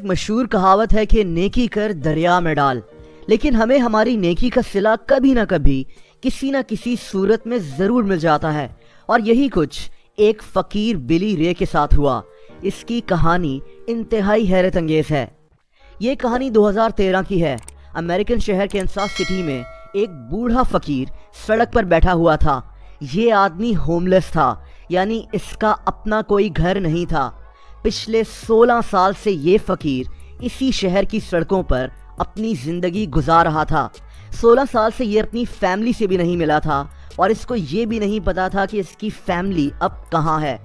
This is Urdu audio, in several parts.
ایک مشہور کہاوت ہے کہ نیکی کر دریا میں ڈال، لیکن ہمیں ہماری نیکی کا صلہ کبھی نہ کبھی کسی نہ کسی صورت میں ضرور مل جاتا ہے، اور یہی کچھ ایک فقیر بلی رے کے ساتھ ہوا۔ اس کی کہانی انتہائی حیرت انگیز ہے۔ یہ کہانی 2013 کی ہے۔ امریکن شہر کینساس سٹی میں ایک بوڑھا فقیر سڑک پر بیٹھا ہوا تھا۔ یہ آدمی ہوملیس تھا، یعنی اس کا اپنا کوئی گھر نہیں تھا۔ پچھلے 16 سال سے یہ فقیر اسی شہر کی سڑکوں پر اپنی زندگی گزار رہا تھا۔ 16 سال سے یہ اپنی فیملی سے بھی نہیں ملا تھا، اور اس کو یہ بھی نہیں پتا تھا کہ اس کی فیملی اب کہاں ہے۔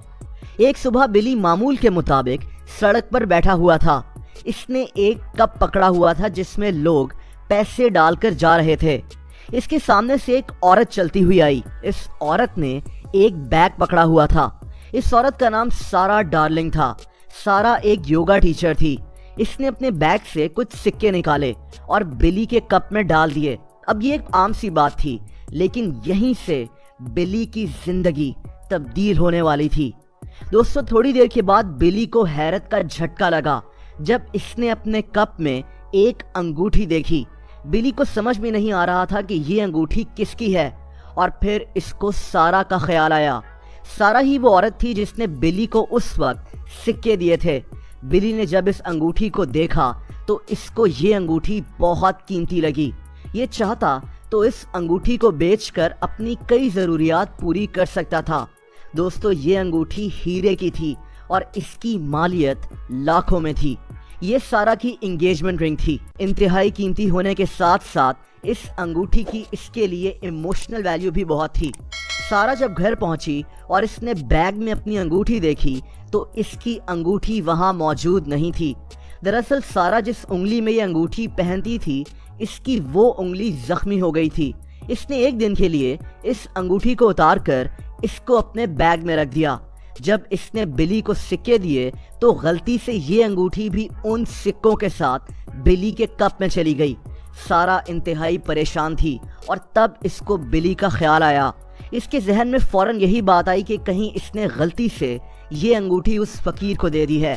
ایک صبح بلی معمول کے مطابق سڑک پر بیٹھا ہوا تھا۔ اس نے ایک کپ پکڑا ہوا تھا جس میں لوگ پیسے ڈال کر جا رہے تھے۔ اس کے سامنے سے ایک عورت چلتی ہوئی آئی۔ اس عورت نے ایک بیگ پکڑا ہوا تھا۔ اس عورت کا نام سارا ڈارلنگ تھا۔ سارا ایک یوگا ٹیچر تھی۔ اس نے اپنے بیگ سے کچھ سکے نکالے اور بلی کے کپ میں ڈال دیے۔ اب یہ ایک عام سی بات تھی، لیکن یہیں سے بلی کی زندگی تبدیل ہونے والی تھی۔ دوستو، تھوڑی دیر کے بعد بلی کو حیرت کا جھٹکا لگا جب اس نے اپنے کپ میں ایک انگوٹھی دیکھی۔ بلی کو سمجھ میں نہیں آ رہا تھا کہ یہ انگوٹھی کس کی ہے، اور پھر اس کو سارا کا خیال آیا۔ سارا ہی وہ عورت تھی جس نے بلی کو اس وقت سکے دیے تھے۔ بلی نے جب اس انگوٹھی کو دیکھا تو اس کو یہ انگوٹھی بہت قیمتی لگی۔ یہ چاہتا تو اس انگوٹھی کو بیچ کر اپنی کئی ضروریات پوری کر سکتا تھا۔ دوستو، یہ انگوٹھی ہیرے کی تھی اور اس کی مالیت لاکھوں میں تھی۔ یہ سارا کی انگیجمنٹ رنگ تھی۔ انتہائی قیمتی ہونے کے ساتھ ساتھ اس انگوٹھی کی اس کے لیے ایموشنل ویلیو بھی بہت تھی۔ سارا جب گھر پہنچی اور اس نے بیگ میں اپنی انگوٹھی دیکھی تو اس کی انگوٹھی وہاں موجود نہیں تھی۔ دراصل سارا جس انگلی میں یہ انگوٹھی پہنتی تھی، اس کی وہ انگلی زخمی ہو گئی تھی۔ اس نے ایک دن کے لیے اس انگوٹھی کو اتار کر اس کو اپنے بیگ میں رکھ دیا۔ جب اس نے بلی کو سکے دیے تو غلطی سے یہ انگوٹھی بھی ان سکوں کے ساتھ بلی کے کپ میں چلی گئی۔ سارا انتہائی پریشان تھی، اور تب اس کو بلی کا خیال آیا۔ اس کے ذہن میں فوراً یہی بات آئی کہ کہیں اس نے غلطی سے یہ انگوٹھی اس فقیر کو دے دی ہے۔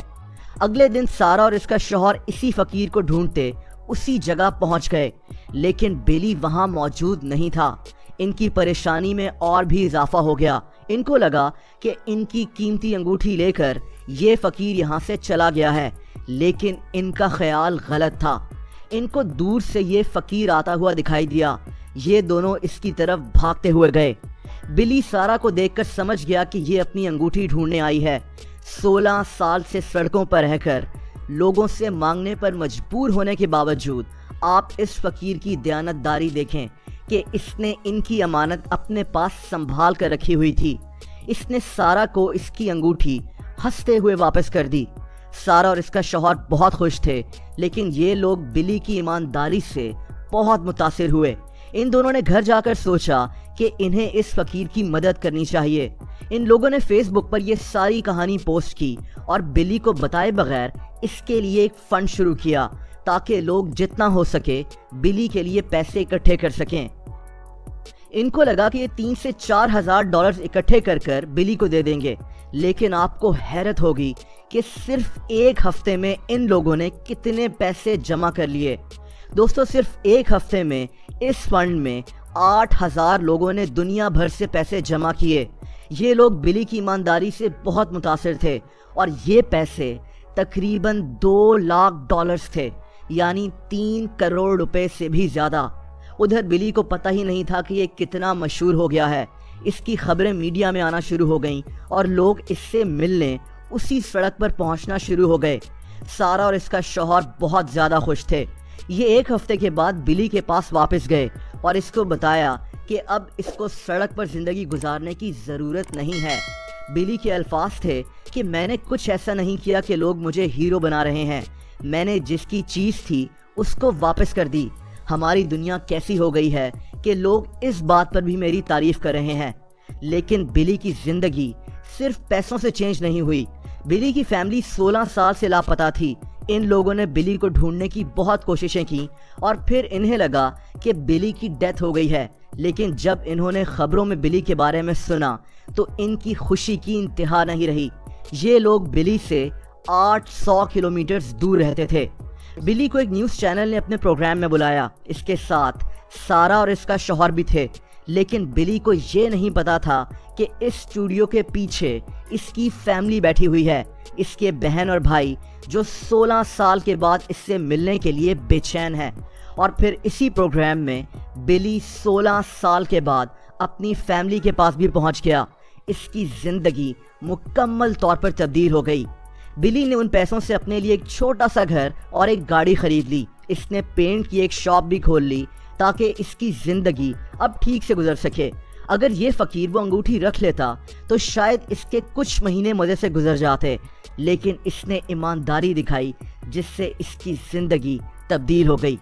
اگلے دن سارا اور اس کا شوہر اسی فقیر کو ڈھونڈتے اسی جگہ پہنچ گئے، لیکن بلی وہاں موجود نہیں تھا۔ ان کی پریشانی میں اور بھی اضافہ ہو گیا۔ ان کو لگا کہ ان کی قیمتی انگوٹھی لے کر یہ فقیر یہاں سے چلا گیا ہے، لیکن ان کا خیال غلط تھا۔ ان کو دور سے یہ فقیر آتا ہوا دکھائی دیا۔ یہ دونوں اس کی طرف بھاگتے ہوئے گئے۔ بلی سارا کو دیکھ کر سمجھ گیا کہ یہ اپنی انگوٹھی ڈھونڈنے آئی ہے۔ 16 سال سے سڑکوں پر رہ کر لوگوں سے مانگنے پر مجبور ہونے کے باوجود آپ اس فقیر کی دیانتداری دیکھیں کہ اس نے ان کی امانت اپنے پاس سنبھال کر رکھی ہوئی تھی۔ اس نے سارا کو اس کی انگوٹھی ہنستے ہوئے واپس کر دی۔ سارا اور اس کا شوہر بہت خوش تھے، لیکن یہ لوگ بلی کی ایمانداری سے بہت متاثر ہوئے۔ ان دونوں نے گھر جا کر سوچا کہ انہیں اس فقیر کی مدد کرنی چاہیے۔ ان لوگوں نے فیس بک پر یہ ساری کہانی پوسٹ کی اور بلی کو بتائے بغیر اس کے لیے ایک فنڈ شروع کیا تاکہ لوگ جتنا ہو سکے بلی کے لیے پیسے اکٹھے کر سکیں۔ ان کو لگا کہ یہ 3 سے 4 ہزار ڈالرز اکٹھے کر کر بلی کو دے دیں گے، لیکن آپ کو حیرت ہوگی کہ صرف ایک ہفتے میں ان لوگوں نے کتنے پیسے جمع کر لیے۔ دوستو، صرف ایک ہفتے میں اس فنڈ میں 8,000 لوگوں نے دنیا بھر سے پیسے جمع کیے۔ یہ لوگ بلی کی ایمانداری سے بہت متاثر تھے، اور یہ پیسے تقریباً 2 لاکھ ڈالرز تھے، یعنی 3 کروڑ روپے سے بھی زیادہ۔ ادھر بلی کو پتہ ہی نہیں تھا کہ یہ کتنا مشہور ہو گیا ہے۔ اس کی خبریں میڈیا میں آنا شروع ہو گئیں اور لوگ اس سے ملنے اسی سڑک پر پہنچنا شروع ہو گئے۔ سارا اور اس کا شوہر بہت زیادہ خوش تھے۔ یہ ایک ہفتے کے بعد بلی کے پاس واپس گئے اور اس کو بتایا کہ اب اس کو سڑک پر زندگی گزارنے کی ضرورت نہیں ہے۔ بلی کے الفاظ تھے کہ میں نے کچھ ایسا نہیں کیا کہ لوگ مجھے ہیرو بنا رہے ہیں۔ میں نے جس کی چیز تھی اس کو واپس کر دی۔ ہماری دنیا کیسی ہو گئی ہے کہ لوگ اس بات پر بھی میری تعریف کر رہے ہیں۔ لیکن بلی کی زندگی صرف پیسوں سے چینج نہیں ہوئی۔ بلی کی فیملی 16 سال سے لاپتہ تھی۔ ان لوگوں نے بلی کو ڈھونڈنے کی بہت کوششیں کی اور پھر انہیں لگا کہ بلی کی ڈیتھ ہو گئی ہے، لیکن جب انہوں نے خبروں میں بلی کے بارے میں سنا تو ان کی خوشی کی انتہا نہیں رہی۔ یہ لوگ بلی سے 800 کلومیٹرز دور رہتے تھے۔ بلی کو ایک نیوز چینل نے اپنے پروگرام میں بلایا، اس کے ساتھ سارا اور اس کا شوہر بھی تھے، لیکن بلی کو یہ نہیں پتا تھا کہ اس اسٹوڈیو کے پیچھے اس کی فیملی بیٹھی ہوئی ہے، اس کے بہن اور بھائی جو 16 سال کے بعد اس سے ملنے کے لیے بے چین ہے۔ اور پھر اسی پروگرام میں بلی 16 سال کے بعد اپنی فیملی کے پاس بھی پہنچ گیا۔ اس کی زندگی مکمل طور پر تبدیل ہو گئی۔ بلی نے ان پیسوں سے اپنے لیے ایک چھوٹا سا گھر اور ایک گاڑی خرید لی۔ اس نے پینٹ کی ایک شاپ بھی کھول لی تاکہ اس کی زندگی اب ٹھیک سے گزر سکے۔ اگر یہ فقیر وہ انگوٹھی رکھ لیتا تو شاید اس کے کچھ مہینے مزے سے گزر جاتے، لیکن اس نے ایمانداری دکھائی جس سے اس کی زندگی تبدیل ہو گئی۔